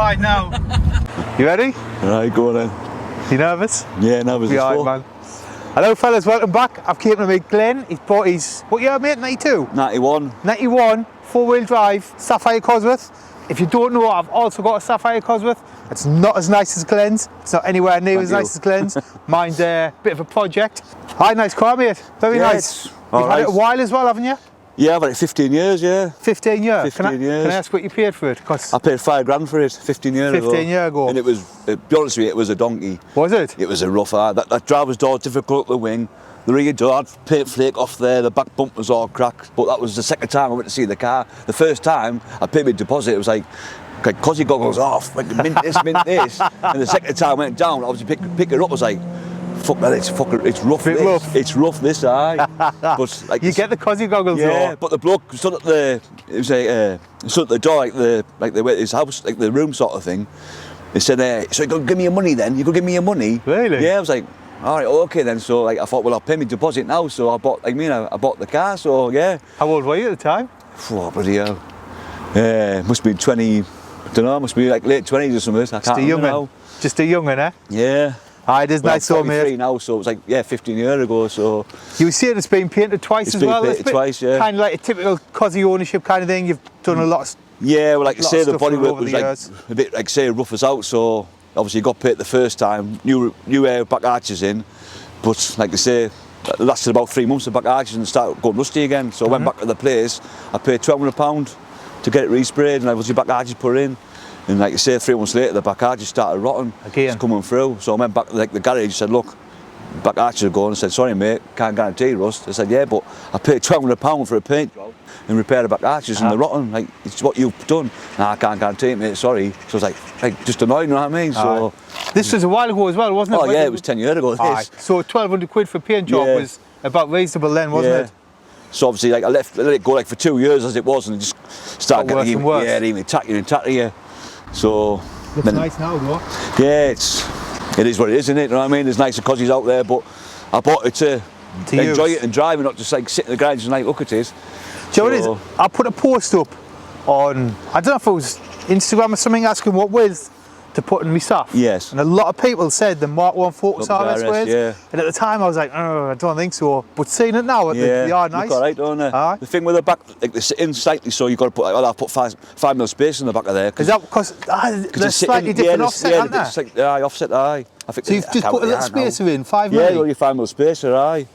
ride now. You ready? Right, go on then. You nervous? Yeah, nervous as fuck. Man. Hello fellas, welcome back. I've came to meet Glen. He's bought his, what year mate, 92? 91. 91, 4-wheel drive, Sapphire Cosworth. If you don't know, I've also got a Sapphire Cosworth. It's not as nice as Glens. It's not anywhere near as nice as Glens. Mine's a bit of a project. Hi, nice car mate. Very nice. You've had it a while as well, haven't you? Yeah, I've had it 15 years, yeah. 15 years? 15 years. Can I ask what you paid for it? I paid £5 for it 15 years ago. 15 years ago. And it was, to be honest with you, it was a donkey. Was it? It was a rough art. That driver's door difficult to wing. The rear door had paint flake off there, the back bump was all cracked. But that was the second time I went to see the car. The first time I paid my deposit, it was like cosy goggles off, like mint this, mint this. And the second time I went down, obviously pick her up, I was like, fuck that, it's rough. It's rough this, aye. But like you get the cosy goggles, yeah. Though. But the bloke stood at the door, like his house, like the room sort of thing. He said, "So you could give me your money then? You could give me your money?" Really? Yeah. I was like, all right, okay then. So like I thought, well, I'll pay my deposit now. So I bought, I bought the car. So yeah. How old were you at the time? Oh, bloody hell. Must be 20. I don't know. Must be like late 20s or something. I can't remember now. Just a young'un, eh? Yeah. Aye, it is nice though, mate. Now, so it was like 15 years ago. So you were saying it's been painted twice as well. It's been painted twice, yeah. Kind of like a typical cosy ownership kind of thing. You've done a lot. Yeah, well, like I say, the bodywork was like a bit, like say, rough as out. So obviously, you got paid the first time. New back arches in, but like I say, it lasted about 3 months. The back arches and started going rusty again. So I went back to the place. I paid £1,200 to get it resprayed, and obviously back arches put in. And like I say, 3 months later, the back arches started rotting. Again. It's coming through. So I went back to the garage and said, look, back arches are going. I said, sorry mate, can't guarantee rust. I said, yeah, but I paid £1,200 for a paint job and repair the back arches and they're rotten. Like, it's what you've done. Nah, I can't guarantee it, mate, sorry. So I was like just annoyed, you know what I mean? So this was a while ago as well, wasn't it? Oh yeah, it was 10 years ago. So 1,200 quid for a paint job was about reasonable then, wasn't it? So obviously, like I let it go like for 2 years as it was, and it just started getting even worse. Yeah, even tattier. So looks nice now, though. Yeah, it is what it is, isn't it? You know what I mean? There's nicer cosies out there, but I bought it to enjoy it and drive, and not just like sit in the garage and like look at it. Do you know what it is? I put a post up on, I don't know if it was Instagram or something, asking what width to put in my stuff. Yes. And a lot of people said the Mark 1 Focus RS width. Yeah. And at the time I was like, oh, I don't think so. But seeing it now, they are nice. Look alright, don't they? The thing with the back, like they sit in slightly, so you've got to put, I'll put 5 mil space in the back of there. Is that because they're slightly different offset, aren't they? It's like, offset, aye. I think so you've just put a little spacer in, 5 mil? Yeah, you got your 5 mil spacer, aye.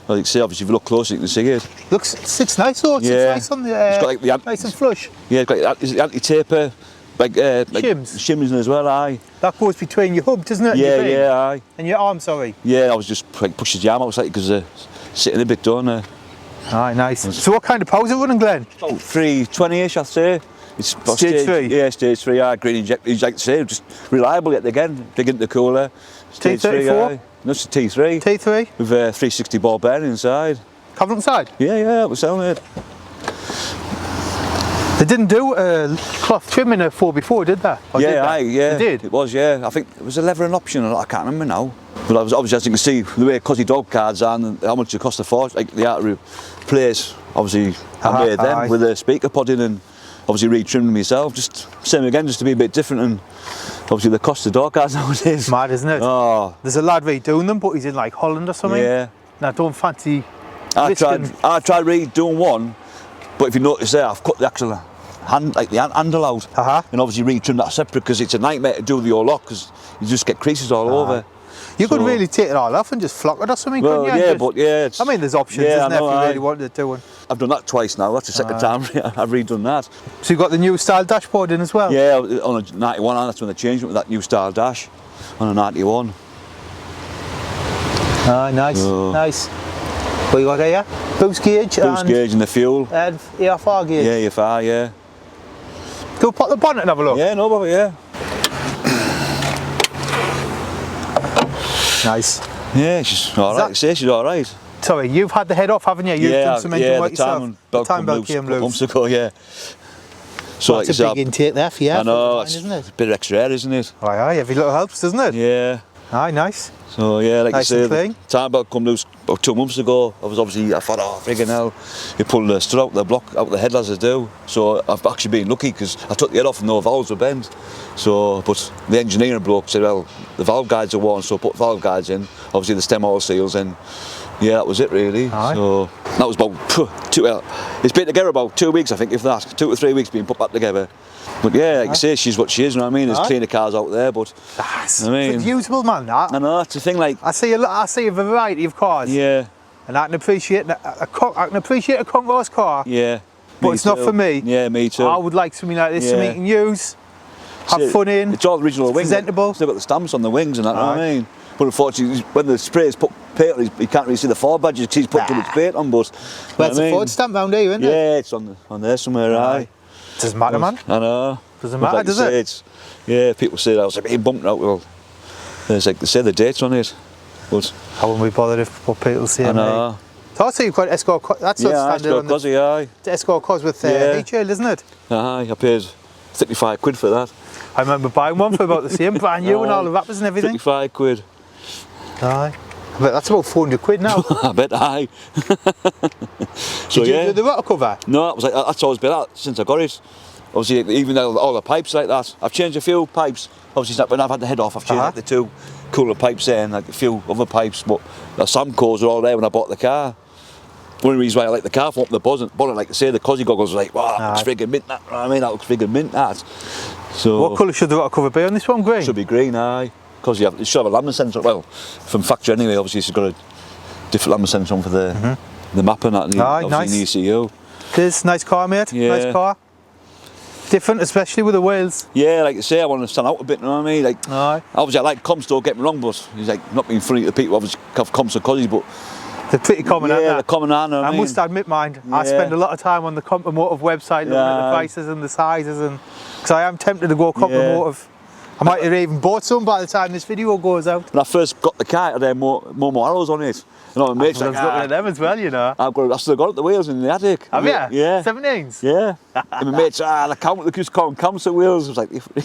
Well, you can see, obviously, if you look closer, you can see it. It sits nice though, it sits nice on the, it's got like the nice and flush. Yeah, it's got the anti-taper, like shims as well, aye. That goes between your hub, doesn't it? Yeah, aye. And your arm, sorry. Yeah, I was just like pushes the arm out slightly because sitting a bit down there. Aye, nice. So what kind of power's it running, Glen? About 320-ish, I'd say. It's stage 3? Yeah, stage 3, aye. Green injector, like I say, just reliable yet again. Big into the cooler. Stage T34? 3, aye. No, it's a T3. T3? With 360 ball bearing inside. Cover inside? Yeah, it was selling it. They didn't do cloth trim in a 4x4, did they? Or yeah, They did? It was, yeah. I think it was a leather an option, I can't remember now. But I was, obviously, as you can see, the way cosy dog cards are and how much it cost a fortune, like the art place, obviously, I made them with a speaker pod in and obviously re-trimmed them myself. Just same again, just to be a bit different, and obviously the cost of dog cards nowadays. Mad, isn't it? Oh. There's a lad redoing them, but he's in like Holland or something. Yeah. And I don't fancy I tried redoing one, but if you notice there, I've cut the actual handle out, and obviously re-trimmed that separate because it's a nightmare to do the whole lot because you just get creases all over. You could really take it all off and just flock it or something, well, couldn't you? Yeah, but yeah. I mean, there's options, isn't there, if you really wanted to do one. I've done that twice now. That's the second time I've redone that. So you got the new style dashboard in as well? Yeah, on a 91, and that's when they changed it with that new style dash on a 91. Ah, nice, nice. What you got here? Boost gauge and the fuel. And EFR gauge? Yeah, EFR, yeah. Go pop the bonnet and have a look. Yeah, no bother, yeah. Nice. Yeah, she's alright. She's alright. Sorry, you've had the head off, haven't you? You've done some engine work yourself. The time belt came loose. Months ago, yeah. So that's a big intake there for you. I know, isn't it? A bit of extra air, isn't it? Aye, every little helps, doesn't it? Yeah. Aye, nice. So yeah, like Nice you and say, clean. the time about come loose about 2 months ago, I thought, oh, friggin' hell, you pull the strut out the block, out the head as I do. So I've actually been lucky because I took the head off and no valves were bent. So, but the engineering bloke said, well, the valve guides are worn, so put valve guides in, obviously the stem oil seals, and yeah, that was it really. Aye. So that was about it's been together about 2 weeks, I think, if that, 2 to 3 weeks being put back together. But yeah, like you say, she's what she is, you know what I mean? There's cleaner cars out there, but That's I mean, it's usable, man, that. I know, it's a thing like, I see a variety of cars. yeah, And I can appreciate I can appreciate a concourse car, yeah. but me it's not too. for me. Yeah, me too. I would like something like this, Yeah. something you can use, have fun in. It's all original wings. presentable. Still got the stamps on the wings and that, you know what I Aye. mean? But unfortunately, when the spray's put paint on, you can't really see the Ford badges because he's put too much paint on, but... Well, it's a Ford stamp round here, isn't it? Yeah, it's on there somewhere, aye. Doesn't matter, man. I know. Doesn't But matter, like you does say, it? It's, yeah, people say that. I was like, being bumped out, well, there's like, they say the dates on it, but... I wouldn't be bothered if what people say. I know. So I see you've got Escort, that's what's Yeah, I standard on the Cosy, aye. Escort Cosworth Yeah. HL, isn't it? Aye, I paid 55 quid for that. I remember buying one for about the same, brand new and all the wrappers and everything. 55 quid. Aye. But that's about 400 quid now. I bet, aye. So Did you yeah. do the rotor cover? No, it was like, that's always been that since I got it. Obviously, even though all the pipes like that, I've changed a few pipes. Obviously, when I've had the head off, I've changed like the 2 cooler pipes there and like a few other pipes, but the Samcos were all there when I bought the car. One of the reasons why I like the car from up the bonnet, like I say, the Cosy goggles was like, wow, that looks friggin' mint, that, you know what I mean? That looks friggin' mint, that. So, What colour should the rotor cover be on this one? Green? should be green, aye. Because it should have a lambda sensor, well, from factory anyway, obviously it's got a different lambda sensor on for the map and that, and Aye, obviously nice. in the ECU. It is, nice car, mate. Yeah. Nice car. Different, especially with the wheels. Yeah, like I say, I want to stand out a bit, you know what I mean? Like, Aye. obviously I like comps, don't get me wrong, but he's like not being funny to the people, obviously have comps and Cosys, but They're pretty common, aren't yeah, they? they're common, I know. I must admit, mind, I Yeah. spend a lot of time on the Compromotive website looking at the Yeah. prices and the sizes, and because I am tempted to go Compromotive. Yeah. I might have even bought some by the time this video goes out. When I first got the car, I had more arrows on it. You know, my I mate's was like, looking at them as well, you know. I've still got the wheels in the attic. Have you? Yeah. 17s? Yeah. And my mate's, they just call them council wheels. I was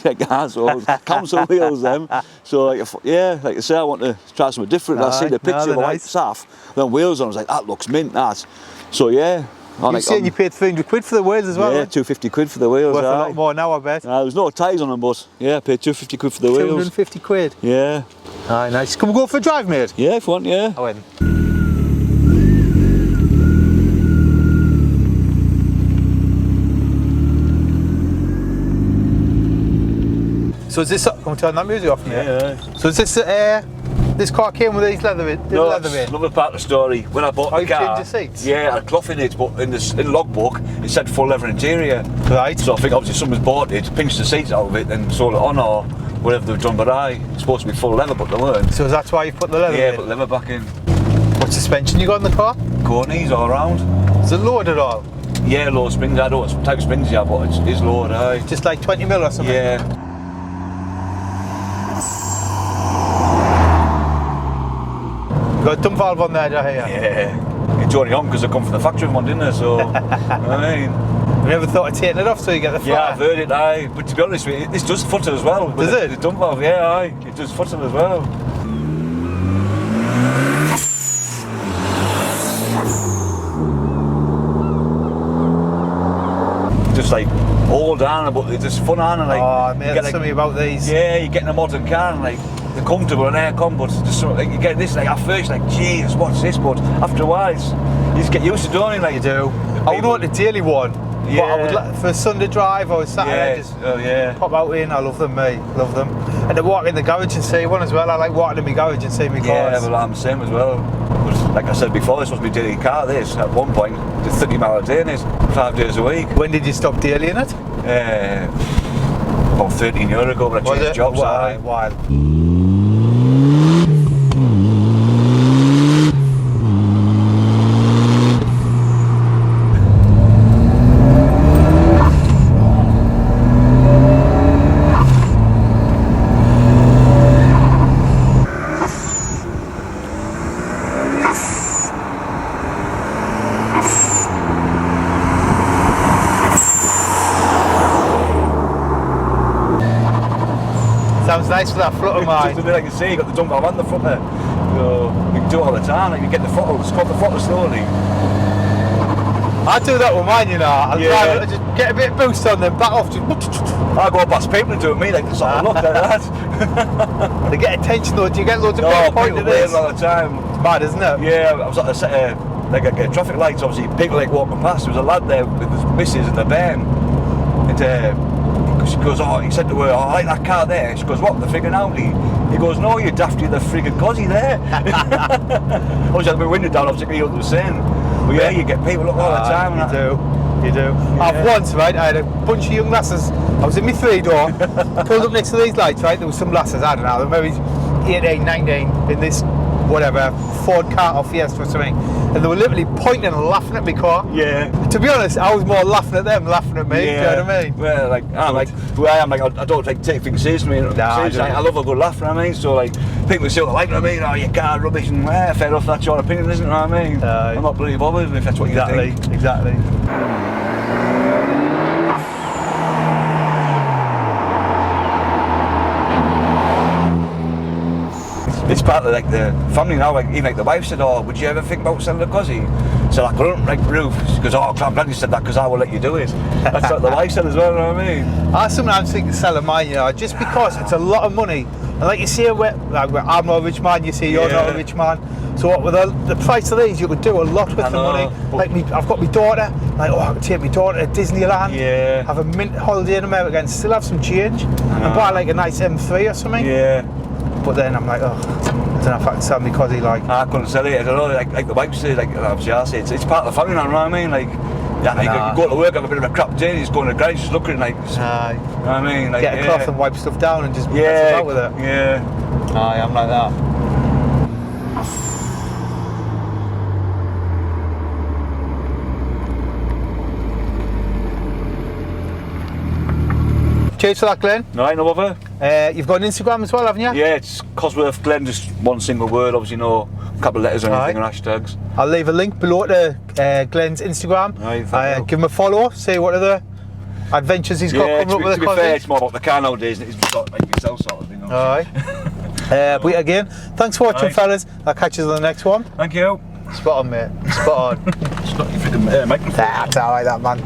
like, assholes, council wheels, them. So, like I say, I want to try something different. I see Aye, the picture no, of a they're white nice. Saf, then wheels on. I was like, that looks mint, that. So, yeah. You're saying you paid 300 quid for the wheels as well? Yeah, right? 250 quid for the wheels. Worth a aye. lot more now, I bet. There was no ties on them, but yeah, I paid 250 quid for the wheels. 250 quid. Yeah. Aye, nice. Can we go for a drive, mate? Yeah, if you want, yeah. I win. So is this, can we turn that music off, mate? Yeah. So is this car came with these leather in? No, leather that's in? another part of the story. When I bought Oh, the you car, changed the seats? yeah, I had cloth in it, but in the logbook it said full leather interior. Right. So I think obviously someone's bought it, pinched the seats out of it, then sold it on or whatever they've done. But it's supposed to be full leather, but they weren't. So that's why you put the leather Yeah, in? put leather back in. What suspension you got in the car? Courtney's all around. Is it lowered at all? Yeah, low springs. I don't know what type of springs you have, but it's lowered, aye. Just like 20 mil or something? Yeah. You got a dump valve on there, do you hear? Yeah. It's only on because they come from the factory one, didn't they? So, I mean. Have you ever thought of taking it off so you get the Yeah, fire? I've heard it, aye. But to be honest with you, this does footer as well. Does it? The dump valve, yeah, aye. It does footer as well. Just like all down, but it's just fun on and like. Oh, mate, you get, there's like, something about these. yeah, you're getting a modern car and like they're comfortable and aircon, but just sort of, like you get this like at first like, Jesus, what's this? But after a while, you just get used to doing it. Like You do. I would want a daily one. But I would Yeah. for a Sunday drive or a Saturday, Yeah, just oh yeah. pop out in. I love them, mate. Love them. And to walk in the garage and see one as well. I like walking in my garage and seeing my Yeah, cars. well, I'm the same as well. But like I said before, this was my daily car. This at one point, did 30 mile a day in it, 5 days a week. When did you stop daily in it? About 13 years ago, when I Was changed it? jobs. Why? aye. Why? Sounds nice with that flutter mine. Like you say, you got the dumper and the footer. So you can do it all the time. Like you get the footer, squat the footer slowly. I do that with mine, you know. I'll drive it, just get a bit of boost on them, back off. Just... I go past people and do it me, like sort of look like that. They get attention though. Do you get loads of people pointing at this? All the time. It's mad, isn't it? Yeah, I was at a set of like a traffic lights. Obviously, people like walking past. There was a lad there with his missus in the van. And she goes, oh, he said to her, oh, I like that car there. She goes, what, the friggin' Audi? He goes, no, you daft, you're the friggin' cosy there. Obviously, I had my window down, obviously, what they were saying. But yeah, you get people up all the time. You do. Yeah. I've once, right, I had a bunch of young lasses. I was in my 3-door, pulled up next to these lights, right, there was some lasses, I don't know, maybe 18, 19, in this, whatever, Ford car or Fiesta or something. And they were literally pointing and laughing at my car. Yeah. To be honest, I was more laughing at them, laughing at me. Yeah. Do you know what I mean? Well, like I'm like where I am, like I don't take things seriously. I love a good laugh. You know what I mean? So like people say what they like. You know what I mean? Oh, your car rubbish, and fair enough. That's your opinion, isn't it? You know what I mean? I'm not bloody bothered if that's what you think. Exactly. It's part of like the family now. Like even like the wife said, "Oh, would you ever think about selling a cosy?" So I couldn't like roof. She goes, "Oh, I'm glad you said that because I will let you do it." That's what the wife said as well. You know what I mean? I sometimes think of selling mine, you know, just because it's a lot of money. And like you say, I'm not a rich man. You say you're not a rich man. So what with the price of these, you could do a lot with the money. Like I've got my daughter. Like I could take my daughter to Disneyland. Yeah. Have a mint holiday in America and still have some change and buy like a nice M3 or something. Yeah. But then I'm like, oh, I don't know if I can sell me cosy like. I couldn't sell it. I don't know. Like the wife said, like obviously I say it's part of the family now. You know what I mean? Like, yeah, you go to work, have a bit of a crap day, just go in the garage, just look at it like. You know what I mean? Like, get a cloth and wipe stuff down and just mess about with it. Yeah. Aye, I'm like that. Cheers for that, Glenn. No, no bother. You've got an Instagram as well, haven't you? Yeah, it's Cosworth Glen, just one single word, obviously no couple of letters or anything or hashtags. I'll leave a link below to Glenn's Instagram. Give him a follow, see what other adventures he's got coming up with the fair, it's more about the car nowadays, and it's got like yourself sort of thing. Alright. But again, thanks for watching, fellas. I'll catch you on the next one. Thank you. Spot on, mate. Spot on. It's not your freaking microphone. That's alright, that man.